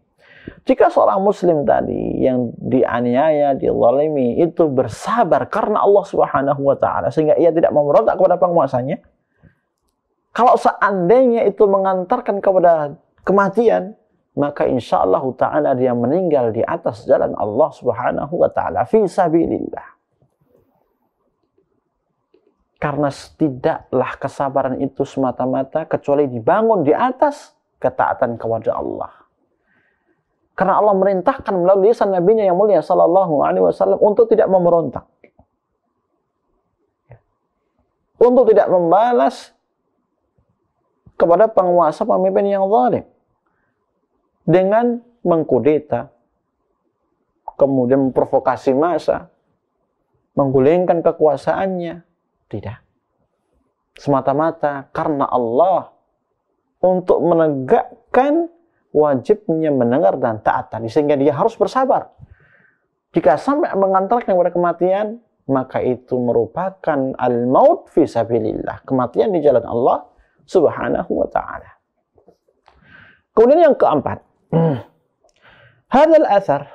Jika seorang muslim tadi yang dianiaya, dizalimi itu bersabar karena Allah Subhanahu wa taala sehingga ia tidak memberontak kepada penguasanya, kalau seandainya itu mengantarkan kepada kematian, maka insyaallah taala dia meninggal di atas jalan Allah Subhanahu wa taala fi sabilillah. Karena tidaklah kesabaran itu semata-mata kecuali dibangun di atas ketaatan kepada Allah. Karena Allah merintahkan melalui lisan Nabi-Nya yang mulia sallallahu alaihi wasallam untuk tidak memberontak. Untuk tidak membalas kepada penguasa pemimpin yang zalim dengan mengkudeta, kemudian memprovokasi massa, menggulingkan kekuasaannya. Tidak. Semata-mata karena Allah untuk menegakkan wajibnya mendengar dan taat tadi, sehingga dia harus bersabar. Jika sampai mengantarkan kepada kematian, maka itu merupakan al-maut fi sabilillah, kematian di jalan Allah Subhanahu wa ta'ala. Kemudian yang keempat, hadzal athar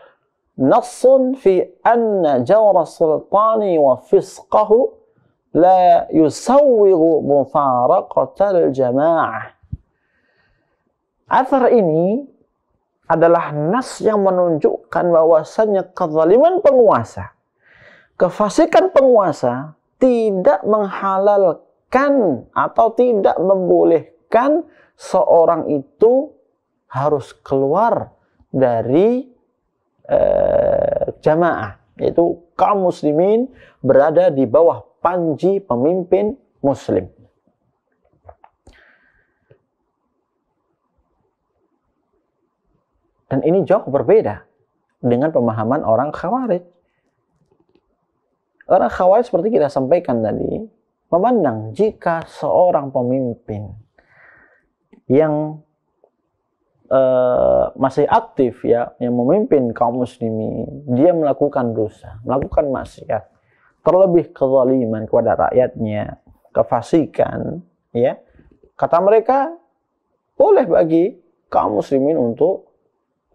nassun fi anna jawra sultani wa fisqahu la yusawwiru mufaraqatal jamaah. Athar ini adalah nas yang menunjukkan bahwasannya kezaliman penguasa, kefasikan penguasa tidak menghalalkan atau tidak membolehkan seorang itu harus keluar dari jamaah, yaitu kaum muslimin berada di bawah panji pemimpin muslim. Dan ini jauh berbeda dengan pemahaman orang Khawarij. Orang Khawarij seperti kita sampaikan tadi, memandang jika seorang pemimpin yang masih aktif ya, yang memimpin kaum muslimin, dia melakukan dosa, melakukan maksiat, terlebih kezaliman kepada rakyatnya, kefasikan, ya, kata mereka boleh bagi kaum muslimin untuk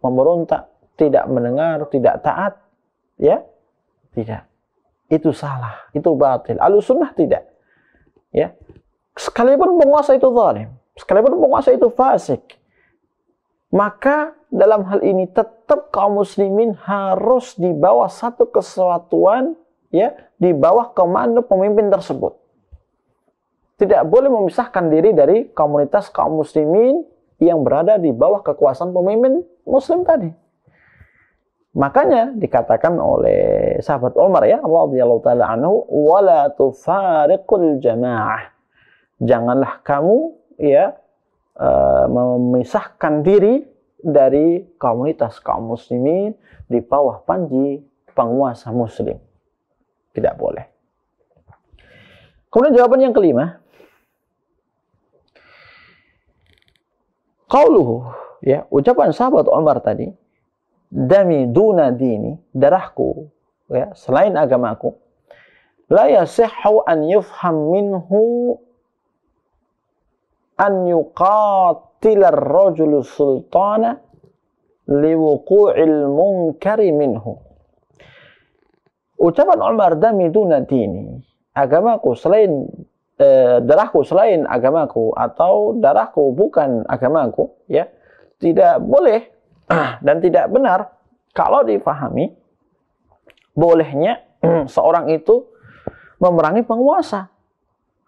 memberontak, tidak mendengar, tidak taat, ya, tidak. Itu salah, itu batil. Ahlussunnah tidak, ya. Sekalipun penguasa itu zalim, sekalipun penguasa itu fasik, maka dalam hal ini tetap kaum muslimin harus di bawah satu kesatuan, ya, di bawah komando pemimpin tersebut. Tidak boleh memisahkan diri dari komunitas kaum muslimin yang berada di bawah kekuasaan pemimpin muslim tadi. Makanya dikatakan oleh sahabat Umar, ya, radhiyallahu taala anhu, wala tufariqul jamaah. Janganlah kamu, ya, memisahkan diri dari komunitas kaum muslimin di bawah panji penguasa muslim. Tidak boleh. Kemudian jawaban yang kelima, qauluhu, ya, ucapan sahabat Umar tadi, dami duna dini, darahku, ya, selain agamaku, la yasihhu an yufham minhu an yuqatila ar-rajulu sultana liwuqu'il munkari minhu. Ucapan Umar, dami duna dini, agamaku selain darahku selain agamaku, atau darahku bukan agamaku, ya, tidak boleh dan tidak benar kalau difahami bolehnya seorang itu memerangi penguasa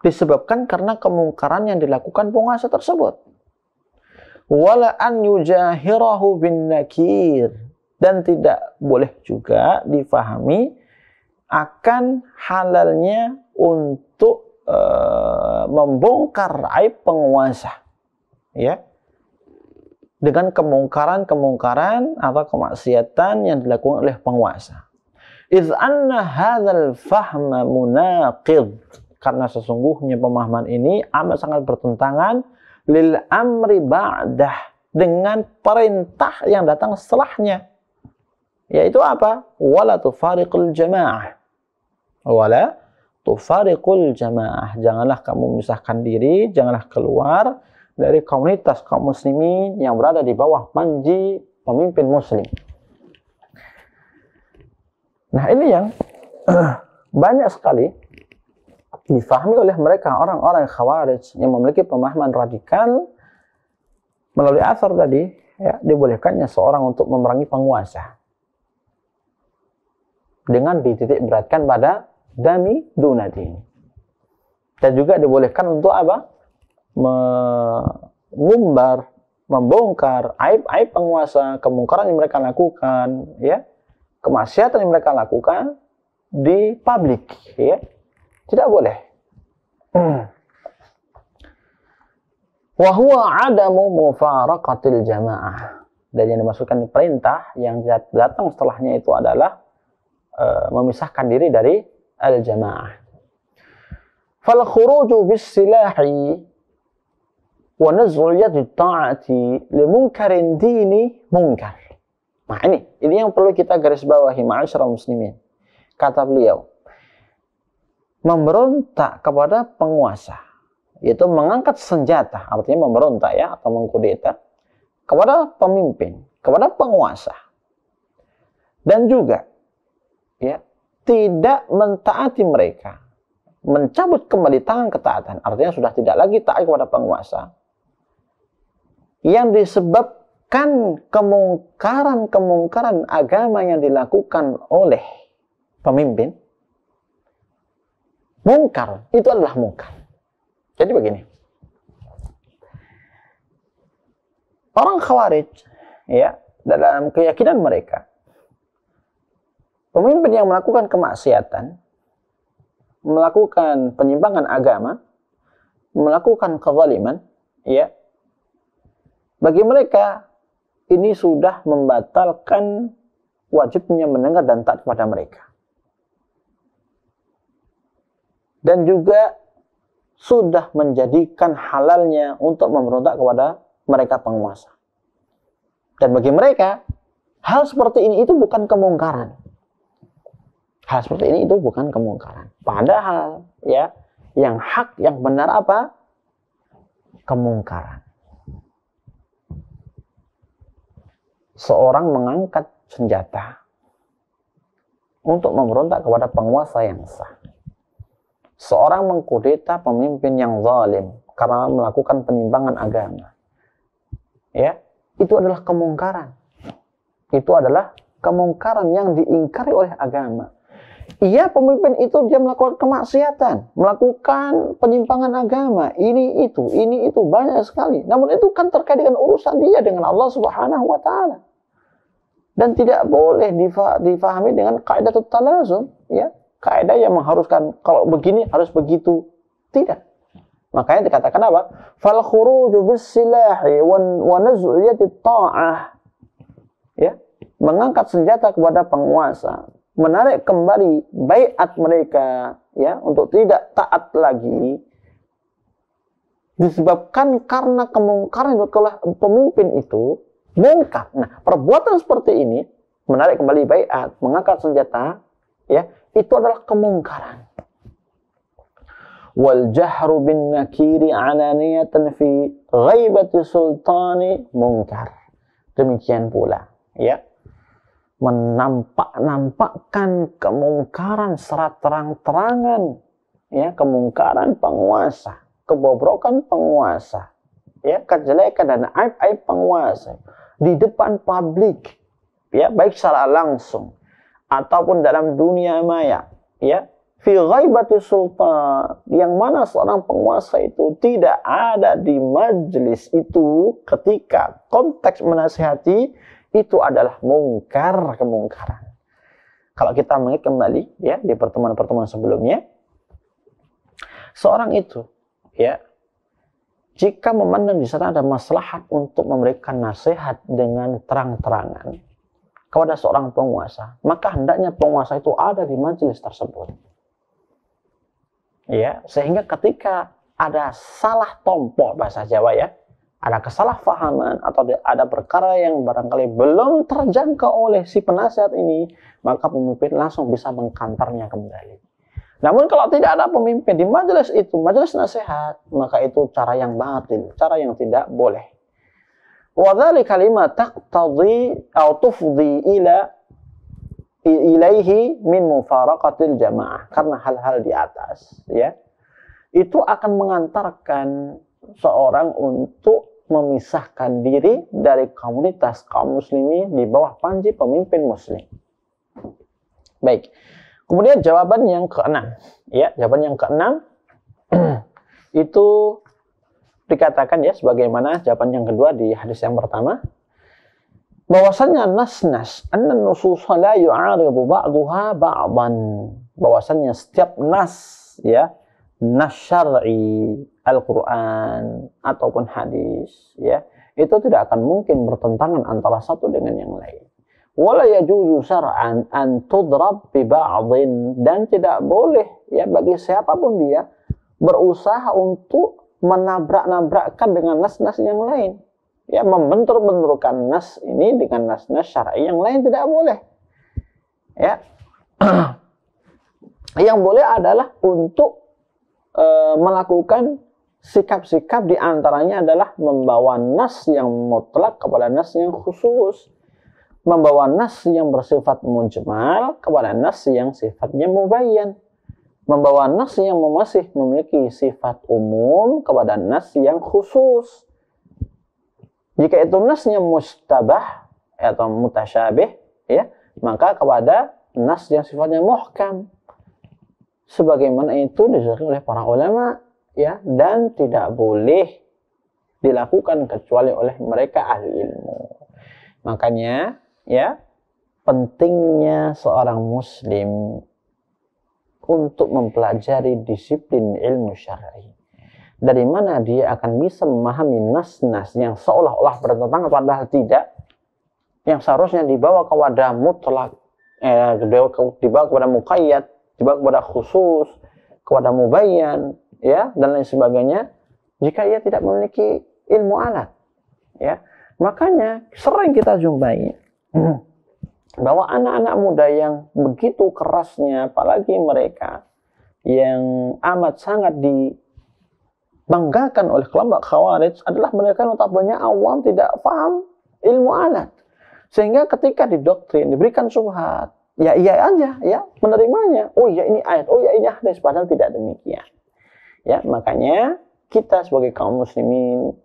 disebabkan karena kemungkaran yang dilakukan penguasa tersebut. Wala an yujahirahu bin nakir, dan tidak boleh juga difahami akan halalnya untuk membongkar aib penguasa, ya, dengan kemungkaran-kemungkaran atau kemaksiatan yang dilakukan oleh penguasa. Idz anna hadzal fahma munaqid, karena sesungguhnya pemahaman ini amat sangat bertentangan lil amri ba'dah, dengan perintah yang datang setelahnya, yaitu apa? Wala tufariqul jamaah, wala tufariqul jamaah, janganlah kamu memisahkan diri, janganlah keluar dari komunitas kaum muslimin yang berada di bawah panji pemimpin muslim. Nah, ini yang banyak sekali difahami oleh mereka, orang-orang Khawarij yang memiliki pemahaman radikal. Melalui asar tadi, ya, dibolehkannya seorang untuk memerangi penguasa dengan dititik beratkan pada dami dunadini. Dan juga dibolehkan untuk apa? Mengumbar, membongkar aib-aib penguasa, kemungkaran yang mereka lakukan, ya, kemaksiatan yang mereka lakukan di publik, ya, tidak boleh. Wa huwa adamu mufaraqatil jamaah, dan yang dimaksudkan perintah yang datang setelahnya itu adalah memisahkan diri dari al-jamaah. Fal khuruju bis silahi wa naz'ul yadi ta'ati li munkarin dini munkar. Nah, ini yang perlu kita garis bawahi, ma'asyiral muslimin. Kata beliau, memberontak kepada penguasa, yaitu mengangkat senjata, artinya memberontak ya, atau mengkudeta kepada pemimpin, kepada penguasa, dan juga ya tidak mentaati mereka, mencabut kembali tangan ketaatan, artinya sudah tidak lagi taat kepada penguasa, yang disebabkan kemungkaran agama yang dilakukan oleh pemimpin. Mungkar itu adalah mungkar. Jadi begini, orang Khawarij ya, dalam keyakinan mereka, pemimpin yang melakukan kemaksiatan, melakukan penyimpangan agama, melakukan kezaliman, ya, bagi mereka ini sudah membatalkan wajibnya mendengar dan taat kepada mereka. Dan juga sudah menjadikan halalnya untuk memberontak kepada mereka penguasa. Dan bagi mereka, hal seperti ini itu bukan kemungkaran. Hal seperti ini itu bukan kemungkaran. Padahal ya, yang hak, yang benar apa? Kemungkaran. Seorang mengangkat senjata untuk memberontak kepada penguasa yang sah. Seorang mengkudeta pemimpin yang zalim karena melakukan penyimpangan agama. Ya, itu adalah kemungkaran. Itu adalah kemungkaran yang diingkari oleh agama. Iya, pemimpin itu dia melakukan kemaksiatan, melakukan penyimpangan agama, ini itu banyak sekali. Namun itu kan terkait dengan urusan dia dengan Allah Subhanahu wa taala. Dan tidak boleh difahami dengan kaidah talazum, ya. Kaidah yang mengharuskan kalau begini harus begitu. Tidak. Makanya dikatakan apa? Fal khuruju bis silahi wa naz'iyati ta'ah. Ya, mengangkat senjata kepada penguasa, menarik kembali baiat mereka ya untuk tidak taat lagi, disebabkan karena kemungkaran pemimpin itu mungkar. Nah, perbuatan seperti ini, menarik kembali baiat, mengangkat senjata, ya, itu adalah kemungkaran. Wal jahru bin nakiri alaniyatan fi ghaibati sultani mungkar. Demikian pula, ya, menampakkan kemungkaran secara terang-terangan, ya, kemungkaran penguasa, kebobrokan penguasa, ya, kejelekan dan aib-aib penguasa di depan publik, ya, baik secara langsung ataupun dalam dunia maya, ya, fi ghaibati sultan, yang mana seorang penguasa itu tidak ada di majelis itu ketika konteks menasihati, itu adalah mungkar, kemungkaran. Kalau kita mengingat kembali ya di pertemuan-pertemuan sebelumnya, seorang itu ya, jika memandang di sana ada maslahat untuk memberikan nasihat dengan terang-terangan kepada seorang penguasa, maka hendaknya penguasa itu ada di majelis tersebut. Ya, sehingga ketika ada salah tompo bahasa Jawa ya, ada kesalahpahaman atau ada perkara yang barangkali belum terjangkau oleh si penasihat ini, maka pemimpin langsung bisa mengkantarnya kembali. Namun kalau tidak ada pemimpin di majelis itu, majelis nasihat, maka itu cara yang batil, cara yang tidak boleh. Wadzalika lima taqtadhi atau tufdi ilaihi min mufaraqatil jamaah. Karena hal-hal di atas ya, itu akan mengantarkan seorang untuk memisahkan diri dari komunitas kaum muslimin di bawah panji pemimpin muslim. Baik. Kemudian jawaban yang keenam, ya, jawaban yang keenam itu dikatakan ya sebagaimana jawaban yang kedua di hadis yang pertama, bahwasannya nas-nas anna nusus la yu'aridu ba'daha ba'dan, bahwasannya setiap nas ya, nas syar'i, Al-Qur'an ataupun hadis ya, itu tidak akan mungkin bertentangan antara satu dengan yang lain. Wala yajuzu syar'an an tudrab bi ba'dhin, dan tidak boleh ya bagi siapapun dia berusaha untuk menabrak-nabrakkan dengan nas-nas yang lain. Ya, membentur-benturkan nas ini dengan nas-nas syar'i yang lain tidak boleh. Ya. Yang boleh adalah untuk melakukan sikap-sikap, di antaranya adalah membawa nas yang mutlak kepada nas yang khusus, membawa nas yang bersifat mujmal kepada nas yang sifatnya mubayyan, membawa nas yang masih memiliki sifat umum kepada nas yang khusus. Jika itu nasnya mustabah atau mutasyabih, ya, maka kepada nas yang sifatnya muhkam. Sebagaimana itu disebutkan oleh para ulama, ya, dan tidak boleh dilakukan kecuali oleh mereka ahli ilmu. Makanya, ya, pentingnya seorang muslim untuk mempelajari disiplin ilmu syar'i. Dari mana dia akan bisa memahami nas-nas yang seolah-olah bertentangan padahal tidak, yang seharusnya dibawa kepada mutlak, dibawa kepada muqayyad, dibawa kepada khusus, kepada mubayyan, ya, dan lain sebagainya, jika ia tidak memiliki ilmu alat, ya. Makanya sering kita jumpai bahwa anak-anak muda yang begitu kerasnya, apalagi mereka yang amat sangat dibanggakan oleh kelompok Khawarij, adalah mereka notabene awam, tidak paham ilmu alat, sehingga ketika didoktrin, diberikan syubhat, ya iya aja, ya, menerimanya. Oh ya ini ayat, oh ya ini hadis, padahal tidak demikian. Ya, makanya kita sebagai kaum muslimin,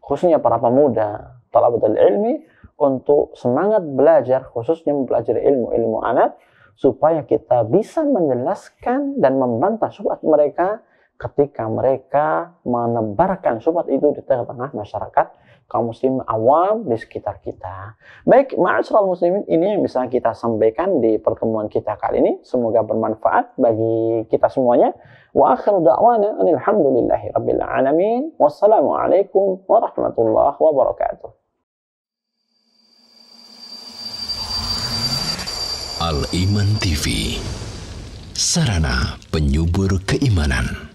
khususnya para pemuda, talabatul ilmi, untuk semangat belajar, khususnya mempelajari ilmu alat, supaya kita bisa menjelaskan dan membantah syubhat mereka ketika mereka menebarkan syubhat itu di tengah-tengah masyarakat kaum muslim awam di sekitar kita. Baik, ma'asyiral muslimin, ini yang bisa kita sampaikan di pertemuan kita kali ini. Semoga bermanfaat bagi kita semuanya. Wa akhiru da'wana alhamdulillahi rabbil alamin. Wassalamualaikum warahmatullahi wabarakatuh. Al-Iman TV, sarana penyubur keimanan.